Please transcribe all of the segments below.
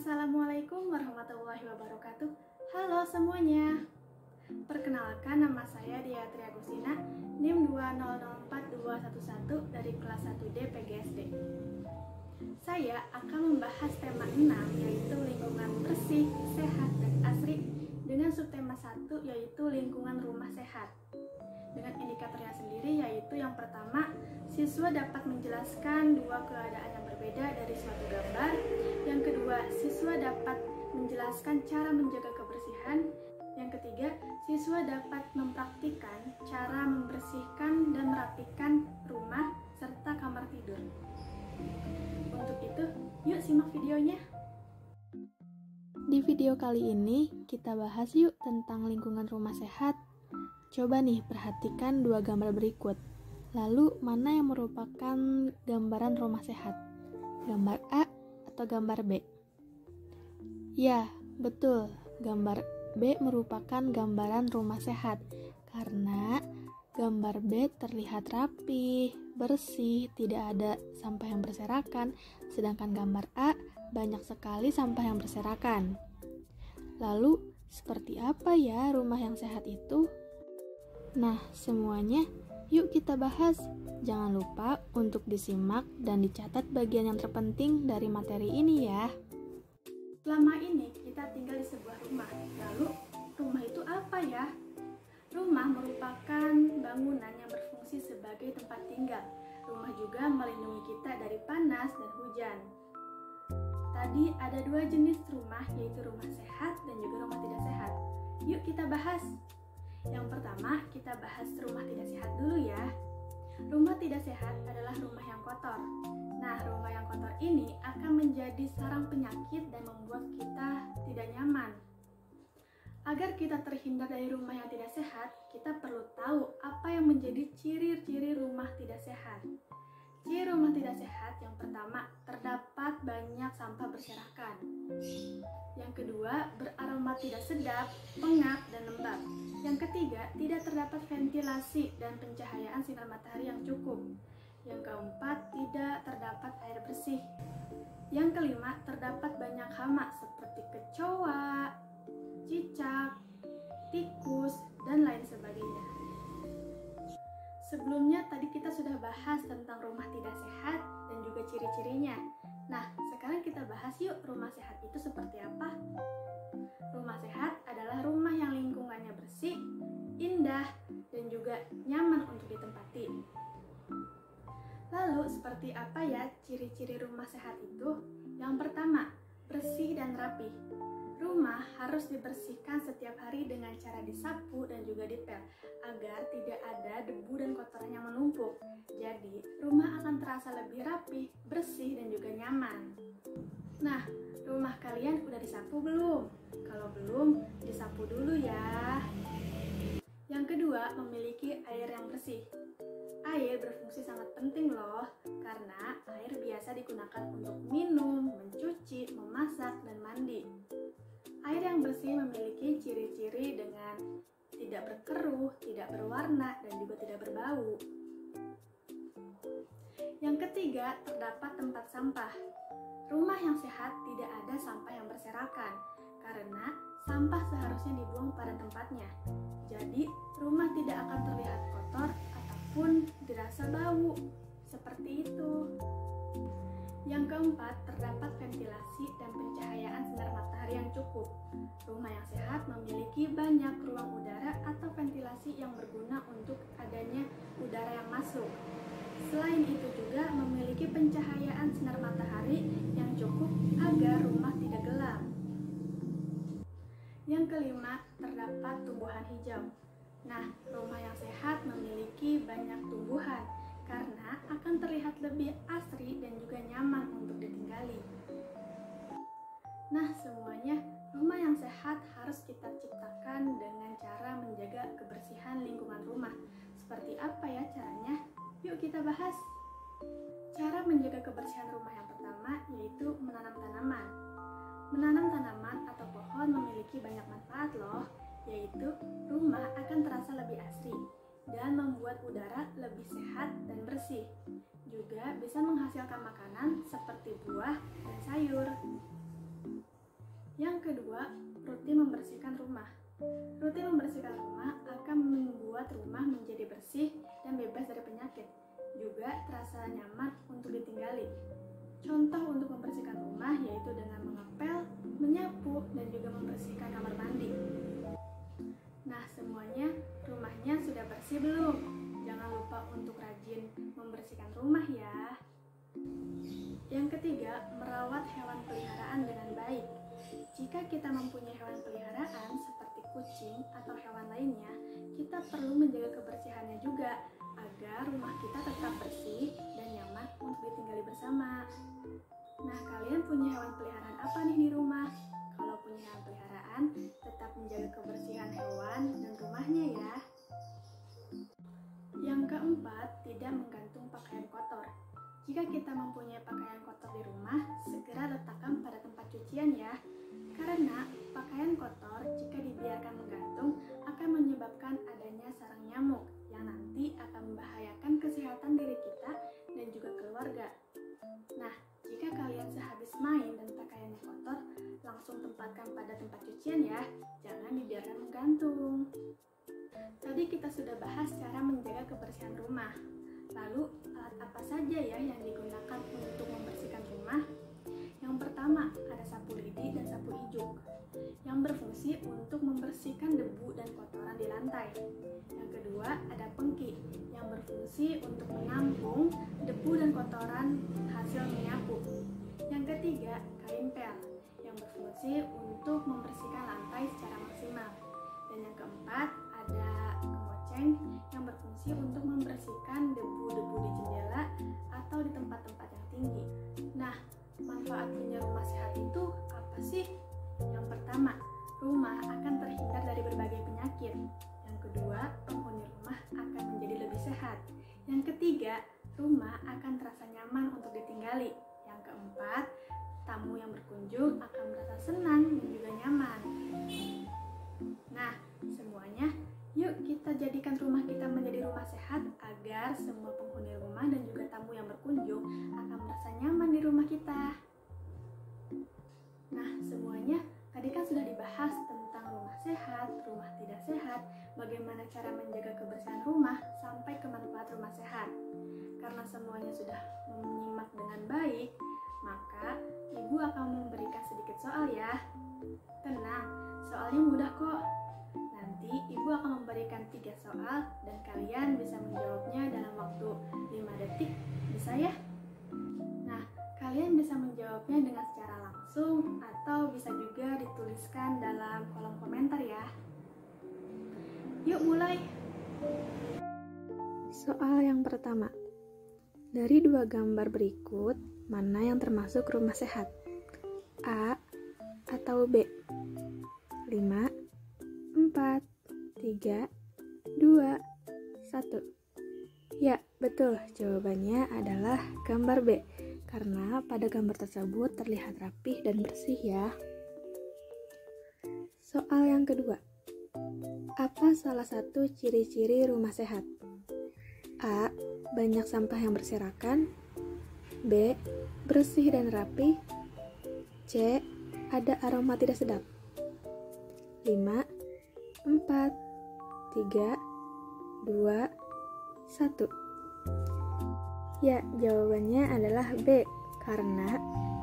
Assalamualaikum warahmatullahi wabarakatuh. Halo semuanya. Perkenalkan, nama saya Dia Triagustina, NIM 2004211 dari kelas 1D PGSD. Saya akan membahas tema 6, yaitu lingkungan bersih, sehat, dan asri, dengan subtema 1, yaitu lingkungan rumah sehat. Dengan indikatornya sendiri, yaitu yang pertama, siswa dapat menjelaskan dua keadaan yang berbeda dari suatu gambar. Yang kedua, siswa dapat menjelaskan cara menjaga kebersihan. Yang ketiga, siswa dapat mempraktikkan cara membersihkan dan merapikan rumah serta kamar tidur. Untuk itu, yuk simak videonya. Di video kali ini, kita bahas yuk tentang lingkungan rumah sehat. Coba nih, perhatikan dua gambar berikut. Lalu, mana yang merupakan gambaran rumah sehat? Gambar A atau gambar B? Ya, betul. Gambar B merupakan gambaran rumah sehat. Karena gambar B terlihat rapi, bersih, tidak ada sampah yang berserakan. Sedangkan gambar A banyak sekali sampah yang berserakan. Lalu, seperti apa ya rumah yang sehat itu? Nah, semuanya yuk kita bahas. Jangan lupa untuk disimak dan dicatat bagian yang terpenting dari materi ini ya. Selama ini kita tinggal di sebuah rumah. Lalu, rumah itu apa ya? Rumah merupakan bangunan yang berfungsi sebagai tempat tinggal. Rumah juga melindungi kita dari panas dan hujan. Tadi ada dua jenis rumah, yaitu rumah sehat dan juga rumah tidak sehat. Yuk kita bahas. Yang pertama, kita bahas rumah tidak sehat dulu ya. Rumah tidak sehat adalah rumah yang kotor. Nah, rumah yang kotor ini akan menjadi sarang penyakit dan membuat kita tidak nyaman. Agar kita terhindar dari rumah yang tidak sehat, kita perlu tahu apa yang menjadi ciri-ciri rumah tidak sehat. Ciri rumah tidak sehat yang pertama, terdapat banyak sampah berserakan. Yang kedua, beraroma tidak sedap, pengap, dan lembab. Yang ketiga, tidak terdapat ventilasi dan pencahayaan sinar matahari yang cukup. Yang keempat, tidak terdapat air bersih. Yang kelima, terdapat banyak hama seperti kecoa, cicak, tikus, dan lain sebagainya. Sebelumnya tadi kita sudah bahas tentang rumah tidak sehat dan juga ciri-cirinya. Nah, sekarang kita bahas yuk rumah sehat itu seperti apa. Rumah sehat adalah rumah yang lingkungannya bersih, indah, dan juga nyaman untuk ditempati. Lalu, seperti apa ya ciri-ciri rumah sehat itu? Yang pertama, bersih dan rapi. Rumah harus dibersihkan setiap hari dengan cara disapu dan juga dipel agar tidak ada debu dan kotoran yang menumpuk. Jadi, rumah akan terasa lebih rapi, bersih, dan juga nyaman. Nah, rumah kalian udah disapu belum? Kalau belum, disapu dulu ya. Yang kedua, memiliki air yang bersih. Air berfungsi sangat penting loh, karena air biasa digunakan untuk minum, mencuci, memasak, dan mandi. Air yang bersih memiliki ciri-ciri dengan tidak berkeruh, tidak berwarna, dan juga tidak berbau. Yang ketiga, terdapat tempat sampah. Rumah yang sehat tidak ada sampah yang berserakan, karena sampah seharusnya dibuang pada tempatnya. Jadi, rumah tidak akan terlihat kotor ataupun dirasa bau. Seperti itu. Yang keempat, terdapat ventilasi dan pencahayaan sinar matahari yang cukup. Rumah yang sehat memiliki banyak ruang udara atau ventilasi yang berguna untuk adanya udara yang masuk. Selain itu juga memiliki pencahayaan sinar matahari yang cukup agar rumah tidak gelap. Yang kelima, terdapat tumbuhan hijau. Nah, rumah yang sehat memiliki banyak tumbuhan karena akan terlihat lebih asri dan juga nyaman untuk ditinggali. Nah, semuanya, rumah yang sehat harus kita ciptakan dengan cara menjaga kebersihan lingkungan rumah. Seperti apa ya caranya? Yuk kita bahas. Cara menjaga kebersihan rumah yang pertama yaitu menanam tanaman. Menanam tanaman atau pohon memiliki banyak manfaat loh, yaitu rumah akan terasa lebih asri dan membuat udara lebih sehat dan bersih. Juga bisa menghasilkan makanan seperti buah dan sayur. Yang kedua, rutin membersihkan rumah. Rutin membersihkan rumah akan membuat rumah menjadi bersih dan bebas dari penyakit, juga terasa nyaman untuk ditinggali. Contoh untuk membersihkan rumah yaitu dengan mengepel, menyapu, dan juga membersihkan kamar mandi. Nah, semuanya rumahnya sudah bersih belum? Jangan lupa untuk rajin membersihkan rumah ya. Yang ketiga, merawat hewan peliharaan dengan baik. Jika kita mempunyai hewan peliharaan seperti kucing atau hewan lainnya, kita perlu menjaga kebersihannya juga agar rumah kita tetap bersih dan nyaman untuk ditinggali bersama. Nah, kalian punya hewan peliharaan apa nih di rumah? Kalau punya hewan peliharaan, tetap menjaga kebersihan hewan dan rumahnya ya. Yang keempat, tidak menggantung pakaian kotor. Jika kita mempunyai pakaian kotor di rumah, segera letakkan pada tempat cucian ya. Karena pakaian kotor jika dibiarkan menggantung akan menyebabkan adanya sarang nyamuk yang nanti akan membahayakan kesehatan diri kita dan juga keluarga. Nah, jika kalian sehabis main dan pakaiannya kotor, langsung tempatkan pada tempat cucian ya, jangan dibiarkan menggantung. Tadi kita sudah bahas cara menjaga kebersihan rumah. Lalu, alat apa saja ya yang digunakan untuk membersihkan rumah? Yang pertama, ada sapu lidi dan sapu ijuk yang berfungsi untuk membersihkan debu dan kotoran di lantai. Yang kedua, ada pengki yang berfungsi untuk menampung debu dan kotoran hasil menyapu. Yang ketiga, kain pel yang berfungsi untuk membersihkan lantai secara maksimal. Dan yang keempat, ada kemoceng yang berfungsi untuk membersihkan debu-debu di jendela atau di tempat-tempat yang tinggi. Nah, manfaat punya rumah sehat itu apa sih? Yang pertama, rumah akan terhindar dari berbagai penyakit. Yang kedua, penghuni rumah akan menjadi lebih sehat. Yang ketiga, rumah akan terasa nyaman untuk ditinggali. Yang keempat, tamu yang berkunjung akan merasa senang dan juga nyaman. Nah, semuanya, yuk kita jadikan rumah kita menjadi rumah sehat agar semua penghuni rumah dan juga tamu yang berkunjung akan merasa nyaman di rumah kita. Nah, semuanya tadi kan sudah dibahas tentang rumah sehat, rumah tidak sehat, bagaimana cara menjaga kebersihan rumah sampai ke manfaat rumah sehat. Karena semuanya sudah menyimak dengan baik, maka Ibu akan memberikan sedikit soal ya. Tenang, soalnya mudah kok. Nanti Ibu akan memberikan 3 soal dan kalian bisa menjawabnya dalam waktu 5 detik. Bisa ya? Nah, kalian bisa menjawabnya dengan secara langsung atau bisa juga dituliskan dalam kolom komentar ya. Yuk mulai. Soal yang pertama. Dari 2 gambar berikut, mana yang termasuk rumah sehat? A atau B? 5, 4, 3, 2, 1. Ya, betul. Jawabannya adalah gambar B. Karena pada gambar tersebut terlihat rapih dan bersih ya. Soal yang kedua. Apa salah satu ciri-ciri rumah sehat? A. Banyak sampah yang berserakan. B. Bersih dan rapi. C. Ada aroma tidak sedap. 5, 4, 3, 2, 1. Ya, jawabannya adalah B. Karena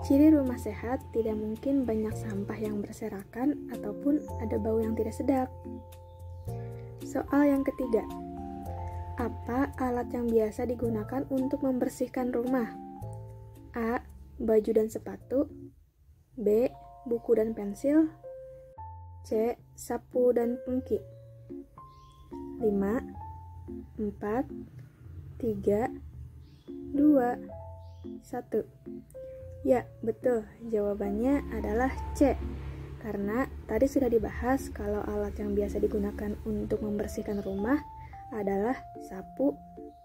ciri rumah sehat tidak mungkin banyak sampah yang berserakan ataupun ada bau yang tidak sedap. Soal yang ketiga. Apa alat yang biasa digunakan untuk membersihkan rumah? A. Baju dan sepatu. B. Buku dan pensil. C. Sapu dan pengki. 5, 4, 3, 2, 1. Ya, betul. Jawabannya adalah C. Karena tadi sudah dibahas kalau alat yang biasa digunakan untuk membersihkan rumah adalah sapu,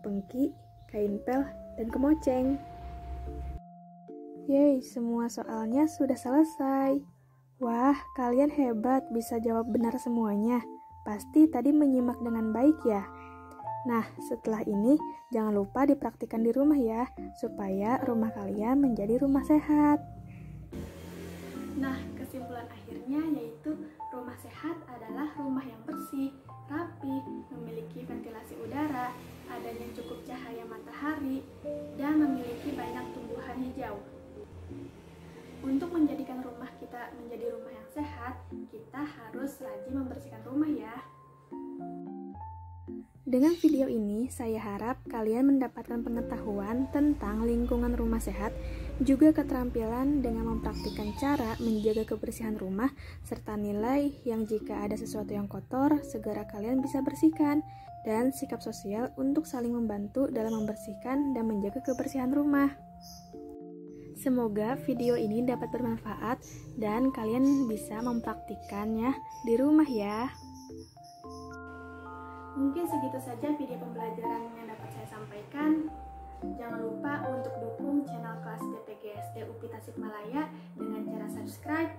pengki, kain pel, dan kemoceng. Yeay, semua soalnya sudah selesai. Wah, kalian hebat bisa jawab benar semuanya. Pasti tadi menyimak dengan baik ya. Nah, setelah ini jangan lupa dipraktikkan di rumah ya, supaya rumah kalian menjadi rumah sehat. Nah, kesimpulan akhir Artinya yaitu rumah sehat adalah rumah yang bersih, rapi, memiliki ventilasi udara, adanya cukup cahaya matahari, dan memiliki banyak tumbuhan hijau. Untuk menjadikan rumah kita menjadi rumah yang sehat, kita harus rajin membersihkan rumah ya. Dengan video ini, saya harap kalian mendapatkan pengetahuan tentang lingkungan rumah sehat, juga keterampilan dengan mempraktikkan cara menjaga kebersihan rumah, serta nilai yang jika ada sesuatu yang kotor, segera kalian bisa bersihkan, dan sikap sosial untuk saling membantu dalam membersihkan dan menjaga kebersihan rumah. Semoga video ini dapat bermanfaat dan kalian bisa mempraktikkannya di rumah ya. Mungkin segitu saja video pembelajaran yang dapat saya sampaikan. Jangan lupa untuk dukung channel kelas DPG SD UPI Tasikmalaya dengan cara subscribe,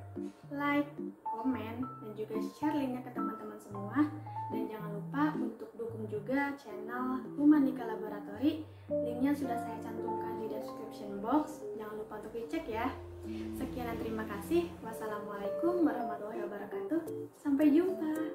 like, komen, dan juga share linknya ke teman-teman semua. Dan jangan lupa untuk dukung juga channel Humanika Laboratory. Linknya sudah saya cantumkan di description box. Jangan lupa untuk dicek ya. Sekian dan terima kasih. Wassalamualaikum warahmatullahi wabarakatuh. Sampai jumpa.